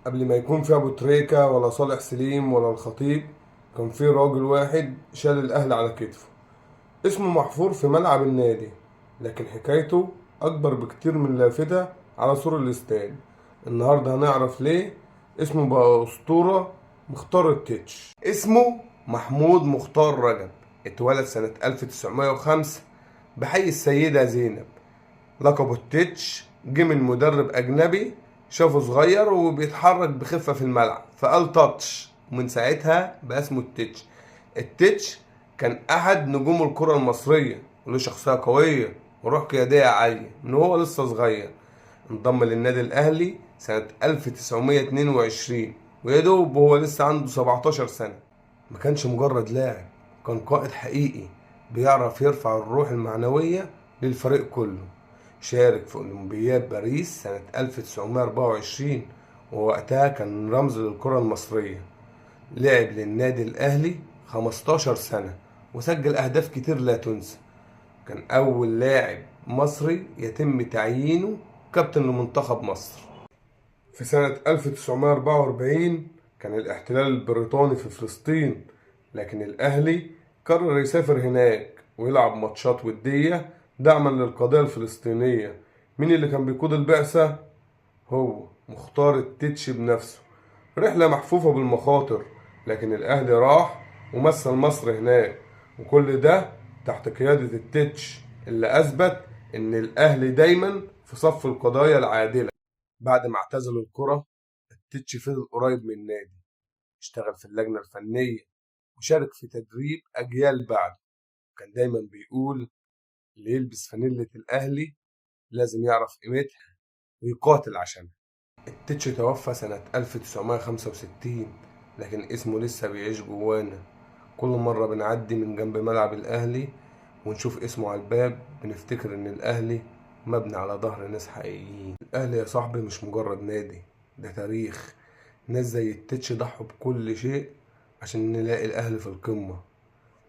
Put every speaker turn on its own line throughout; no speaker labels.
قبل ما يكون في ابو تريكة ولا صالح سليم ولا الخطيب، كان في راجل واحد شال الاهل على كتفه. اسمه محفور في ملعب النادي، لكن حكايته اكبر بكتير من لافتة على سور الاستاد. النهارده هنعرف ليه اسمه بقى اسطورة. مختار التتش اسمه محمود مختار رجب، اتولد سنة 1905 بحي السيدة زينب. لقبه التتش جه من مدرب أجنبي شافه صغير وبيتحرك بخفة في الملعب فقال تاتش، ومن ساعتها بقى اسمه التتش. التتش كان أحد نجوم الكرة المصرية وله شخصية قوية وروح قيادية عالية من وهو لسه صغير. انضم للنادي الأهلي سنة 1922 ويا دوب وهو لسه عنده 17 سنة. ما كانش مجرد لاعب، كان قائد حقيقي بيعرف يرفع الروح المعنوية للفريق كله. شارك في أولمبياد باريس سنة 1924 ووقتها كان رمز للكرة المصرية. لعب للنادي الأهلي 15 سنة وسجل أهداف كتير لا تنسى. كان أول لاعب مصري يتم تعيينه كابتن لمنتخب مصر. في سنة 1944 كان الاحتلال البريطاني في فلسطين، لكن الأهلي قرر يسافر هناك ويلعب ماتشات ودية دعما للقضية الفلسطينية. مين اللي كان بيقود البعثة؟ هو مختار التتش بنفسه. رحلة محفوفة بالمخاطر، لكن الأهلي راح ومثل مصر هناك، وكل ده تحت قيادة التتش اللي أثبت إن الأهلي دايما في صف القضايا العادلة. بعد ما اعتزل الكرة، التتش فضل قريب من النادي، اشتغل في اللجنة الفنية وشارك في تدريب أجيال بعده. كان دايما بيقول اللي يلبس فانيلة الأهلي لازم يعرف قيمتها ويقاتل عشانها. التتش توفى سنة 1965، لكن اسمه لسه بيعيش جوانا. كل مرة بنعدي من جنب ملعب الأهلي ونشوف اسمه على الباب بنفتكر إن الأهلي مبني على ظهر ناس حقيقيين. الأهلي يا صاحبي مش مجرد نادي، ده تاريخ. ناس زي التتش ضحوا بكل شيء عشان نلاقي الأهلي في القمة.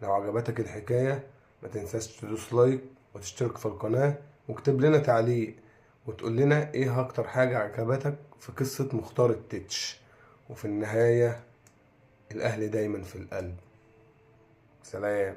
لو عجبتك الحكاية ما تنساش تدوس لايك وتشترك في القناة واكتب لنا تعليق وتقول لنا ايه اكتر حاجة عجبتك في قصة مختار التتش. وفي النهاية الأهلي دايما في القلب. سلام.